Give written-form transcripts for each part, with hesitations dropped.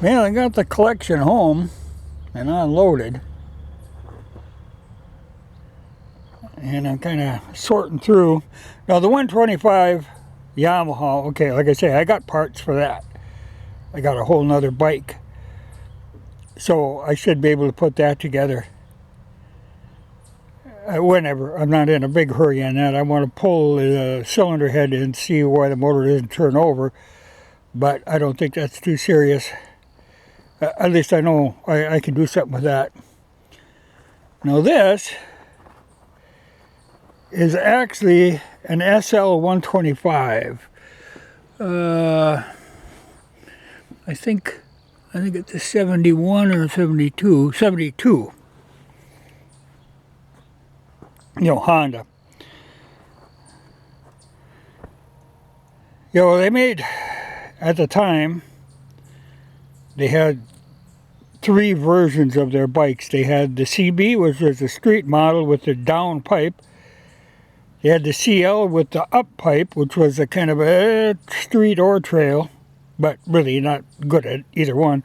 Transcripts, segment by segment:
Well, I got the collection home and unloaded. And I'm kind of sorting through. Now the 125 Yamaha, okay, like I say, I got parts for that. I got a whole nother bike. So I should be able to put that together. Whenever. I'm not in a big hurry on that. I want to pull the cylinder head and see why the motor doesn't turn over. But I don't think that's too serious. At least I know I can do something with that. Now this is actually an SL125. I think it's a 71 or 72. 72. You know, Honda. You know, they made, at the time, they had 3 versions of their bikes. They had the CB, which was the street model with the down pipe. They had the CL with the up pipe, which was a kind of a street or trail, but really not good at either one.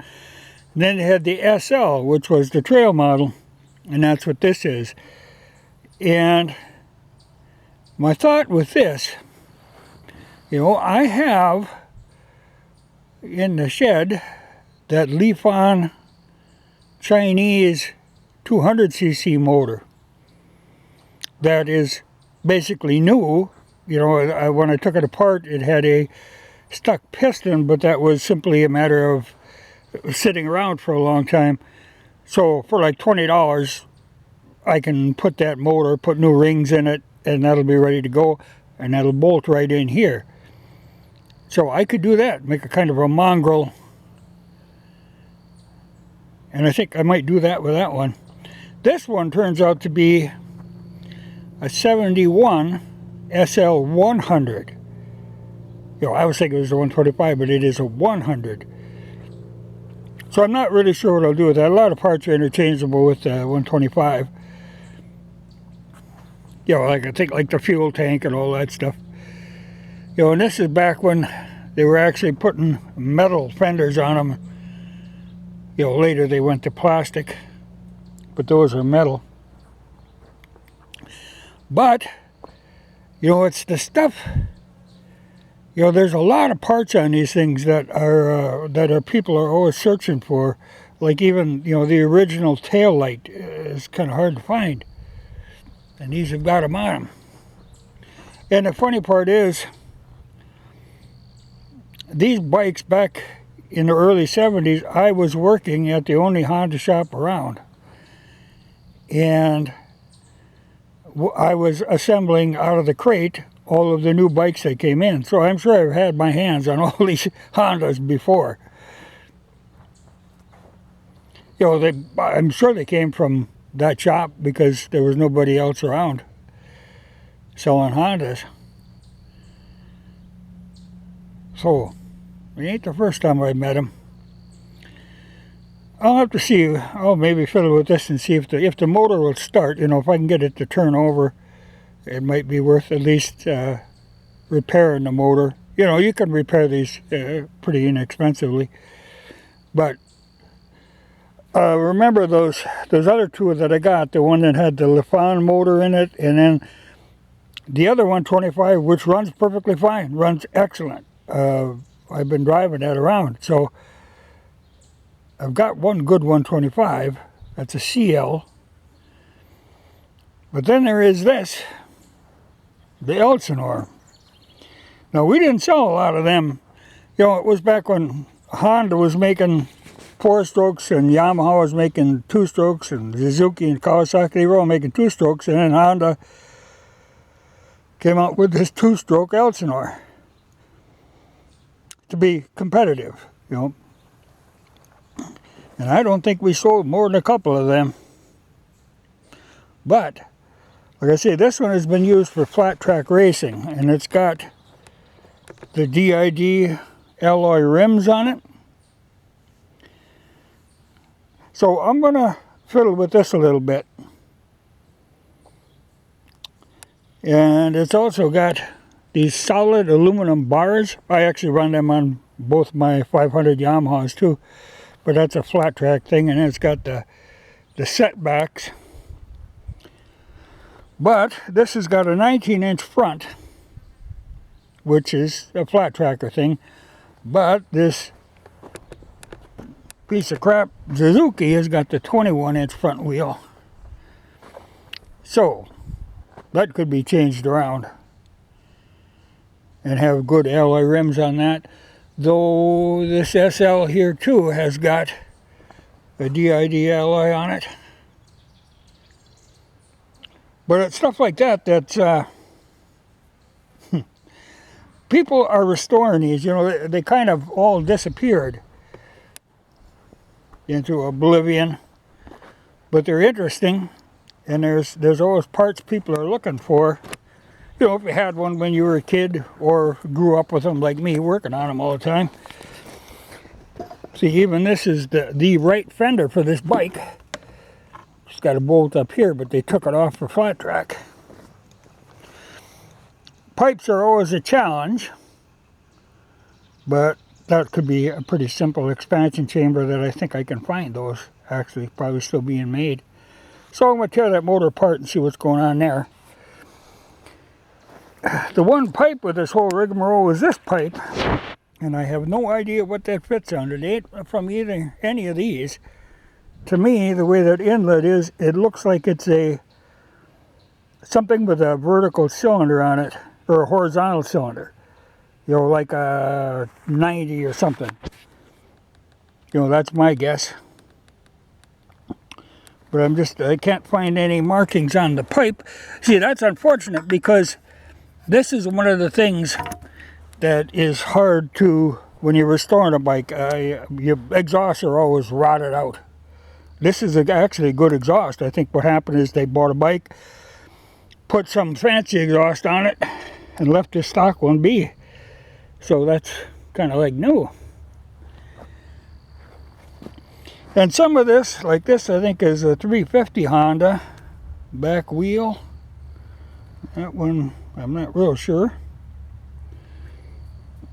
And then they had the SL, which was the trail model, and that's what this is. And my thought with this, you know, I have in the shed that Leaf-On Chinese 200cc motor that is basically new. You know, when I took it apart, it had a stuck piston, but that was simply a matter of sitting around for a long time. So for like $20, I can put that motor, put new rings in it, and that'll be ready to go, and that'll bolt right in here. So I could do that, make a kind of a mongrel, and I think I might do that with that one. This one turns out to be a 71 SL100. You know, I was thinking it was a 125, but it is a 100. So I'm not really sure what I'll do with that. A lot of parts are interchangeable with the 125. You know, like I think like the fuel tank and all that stuff. You know, and this is back when they were actually putting metal fenders on them. You know, later they went to plastic, but those are metal. But, you know, it's the stuff, you know, there's a lot of parts on these things that are people are always searching for. Like even, you know, the original tail light is kind of hard to find. And these have got them on them. And the funny part is, these bikes back in the early 70s, I was working at the only Honda shop around. And I was assembling out of the crate all of the new bikes that came in. So I'm sure I've had my hands on all these Hondas before. You know, I'm sure they came from that shop because there was nobody else around selling Hondas. So, it ain't the first time I met him. I'll have to see. I'll maybe fiddle with this and see if the motor will start. You know, if I can get it to turn over, it might be worth at least repairing the motor. You know, you can repair these pretty inexpensively. But remember those other two that I got, the one that had the Leaf-On motor in it, and then the other 125, which runs perfectly fine, runs excellent. I've been driving that around. So I've got one good 125. That's a CL. But then there is this, the Elsinore. Now, we didn't sell a lot of them. You know, it was back when Honda was making 4-strokes and Yamaha was making 2-strokes, and Suzuki and Kawasaki, they were all making 2-strokes, and then Honda came out with this 2-stroke Elsinore to be competitive, you know. And I don't think we sold more than a couple of them. But, like I say, this one has been used for flat track racing, and it's got the DID alloy rims on it. So I'm going to fiddle with this a little bit. And it's also got these solid aluminum bars. I actually run them on both my 500 Yamahas too. but that's a flat track thing, and it's got the setbacks. But this has got a 19-inch front, which is a flat tracker thing. But this piece of crap Suzuki has got the 21-inch front wheel. So that could be changed around and have good alloy rims on that. Though this SL here too has got a DID alloy on it. But it's stuff like that that's people are restoring these. You know, they kind of all disappeared into oblivion, but they're interesting, and there's always parts people are looking for. You know, if you had one when you were a kid or grew up with them like me, working on them all the time. See, even this is the right fender for this bike. It's got a bolt up here, but they took it off for flat track. Pipes are always a challenge, but that could be a pretty simple expansion chamber that I think I can find those actually probably still being made. So I'm going to tear that motor apart and see what's going on there. The one pipe with this whole rigmarole is this pipe, and I have no idea what that fits under. It ain't from either any of these. To me, the way that inlet is, it looks like it's something with a vertical cylinder on it, or a horizontal cylinder. You know, like a 90 or something. You know, that's my guess. But I can't find any markings on the pipe. See, that's unfortunate because this is one of the things that is hard to, when you're restoring a bike, your exhausts are always rotted out. This is actually a good exhaust. I think what happened is they bought a bike, put some fancy exhaust on it, and left the stock one be. So that's kind of like new. And some of this, like this, I think is a 350 Honda back wheel. That one, I'm not real sure.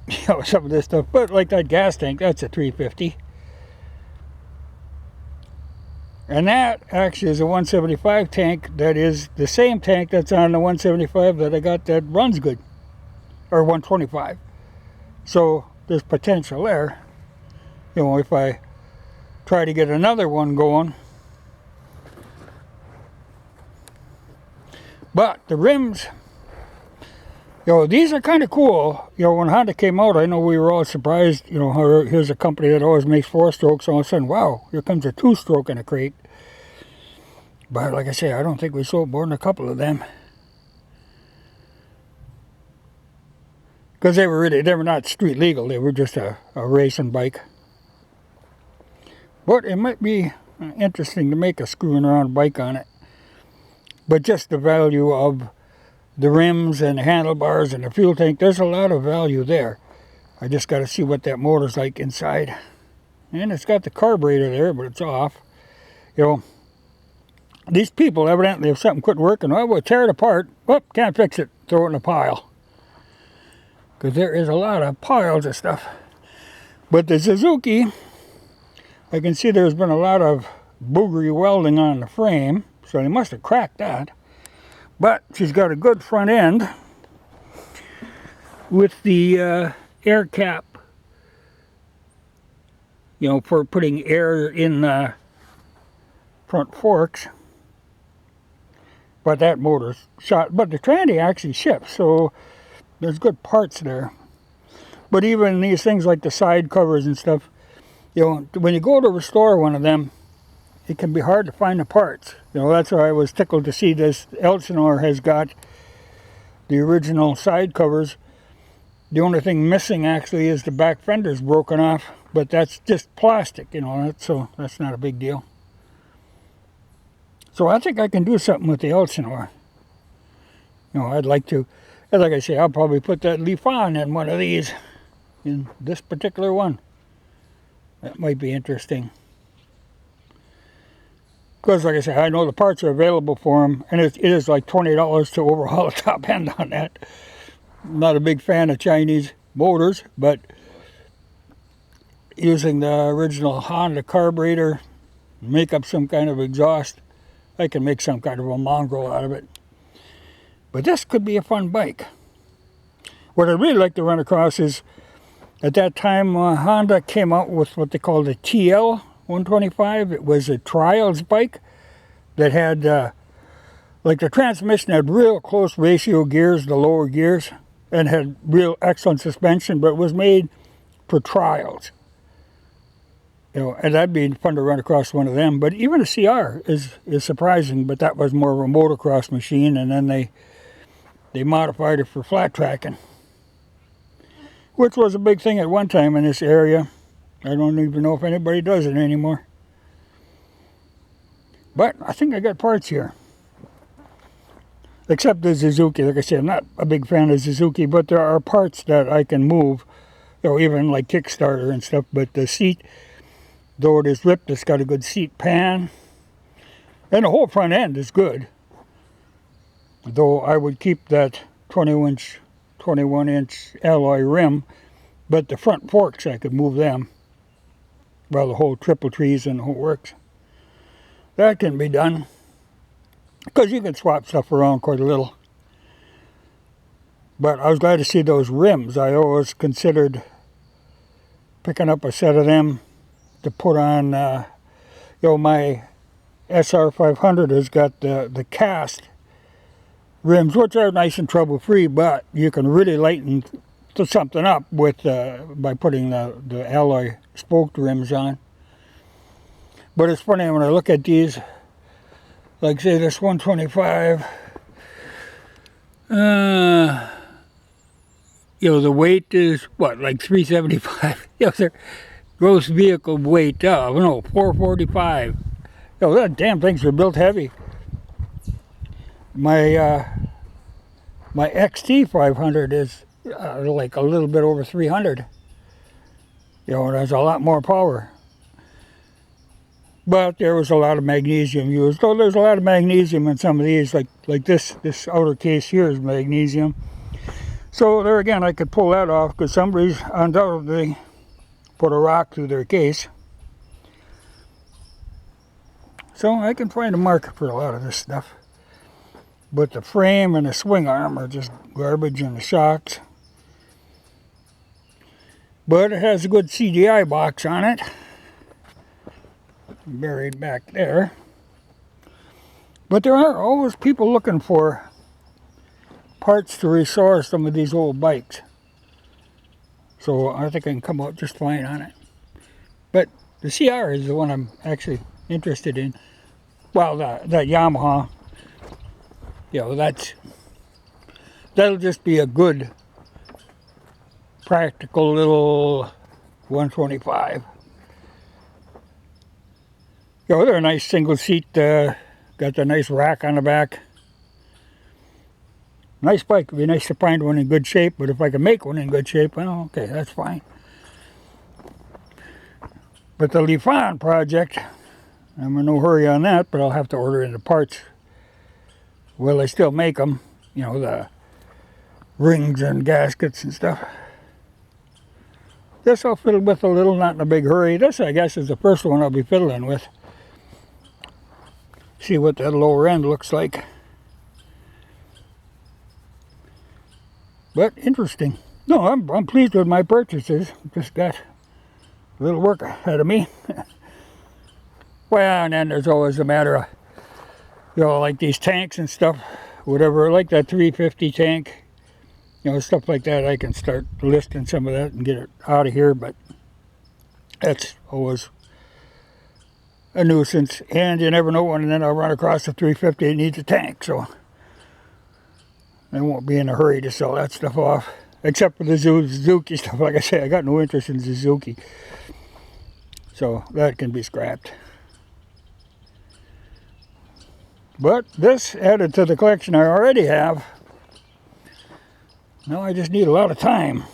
You know, some of this stuff, but like that gas tank, that's a 350. And that actually is a 175 tank. That is the same tank that's on the 175 that I got that runs good, or 125. So there's potential there. You know, if I try to get another one going. But the rims, you know, these are kind of cool. You know, when Honda came out, I know we were all surprised. You know, here's a company that always makes 4-strokes. All of a sudden, wow, here comes a 2-stroke in a crate. But like I say, I don't think we sold more than a couple of them. Because they were not street legal. They were just a racing bike. But it might be interesting to make a screwing around bike on it. But just the value of the rims and the handlebars and the fuel tank, there's a lot of value there. I just got to see what that motor's like inside. And it's got the carburetor there, but it's off. You know, these people evidently, if something quit working, well, we'll tear it apart. Oh, can't fix it. Throw it in a pile. Because there is a lot of piles of stuff. But the Suzuki, I can see there's been a lot of boogery welding on the frame. So they must have cracked that. But she's got a good front end with the air cap, you know, for putting air in the front forks. But that motor's shot. But the tranny actually ships, so there's good parts there. But even these things like the side covers and stuff, you know, when you go to restore one of them, it can be hard to find the parts. You know, that's why I was tickled to see this. Elsinore has got the original side covers. The only thing missing actually is the back fender's broken off, but that's just plastic, you know, so that's not a big deal. So I think I can do something with the Elsinore. You know, I'd like to, like I say, I'll probably put that leaf on in one of these, in this particular one. That might be interesting. Because, like I said, I know the parts are available for them, and it is like $20 to overhaul the top end on that. I'm not a big fan of Chinese motors, but using the original Honda carburetor, make up some kind of exhaust. I can make some kind of a mongrel out of it. But this could be a fun bike. What I'd really like to run across is, at that time, Honda came out with what they called a TL 125. It was a trials bike that had, like the transmission had real close ratio gears, the lower gears, and had real excellent suspension, but it was made for trials. You know, and that'd be fun to run across one of them. But even a CR is surprising, but that was more of a motocross machine, and then they modified it for flat tracking, which was a big thing at one time in this area. I don't even know if anybody does it anymore. But I think I got parts here. Except the Suzuki. Like I said, I'm not a big fan of Suzuki, but there are parts that I can move. You know, even like Kickstarter and stuff. But the seat, though it is ripped, it's got a good seat pan. And the whole front end is good. Though I would keep that 21-inch alloy rim. But the front forks, I could move them. Well, the whole triple trees and the whole works. That can be done. Because you can swap stuff around quite a little. But I was glad to see those rims. I always considered picking up a set of them to put on, you know, my SR500 has got the cast rims, which are nice and trouble-free, but you can really lighten something up with by putting the alloy spoked rims on. But it's funny when I look at these, like say this 125, you know, the weight is what, like 375. You know, their gross vehicle weight, no, 445. You know, that damn things are built heavy. My my XT500 is like a little bit over 300. You know, it has a lot more power. But there was a lot of magnesium used. Though there's a lot of magnesium in some of these, like this outer case here is magnesium. So there again, I could pull that off because somebody's undoubtedly put a rock through their case. So I can find a market for a lot of this stuff. But the frame and the swing arm are just garbage, and the shocks. But it has a good CDI box on it. Buried back there. But there are always people looking for parts to restore some of these old bikes. So I think I can come out just fine on it. But the CR is the one I'm actually interested in. Well, that Yamaha, you know, that'll just be a good, practical little 125. You know, they're a nice single seat, got the nice rack on the back. Nice bike. It'd be nice to find one in good shape, but if I can make one in good shape, well, okay, that's fine. But the Lifan project, I'm in no hurry on that, but I'll have to order in the parts. Well, I still make them, you know, the rings and gaskets and stuff. This I'll fiddle with a little, not in a big hurry. This, I guess, is the first one I'll be fiddling with. See what that lower end looks like. But interesting. No, I'm pleased with my purchases. Just got a little work ahead of me. Well, and then there's always a matter of, you know, like these tanks and stuff, whatever, like that 350 tank, you know, stuff like that. I can start listing some of that and get it out of here, but that's always a nuisance, and you never know when, and then I'll run across a 350 that needs a tank, so I won't be in a hurry to sell that stuff off, except for the Suzuki stuff. Like I say, I got no interest in Suzuki, so that can be scrapped. But this added to the collection I already have. Now I just need a lot of time.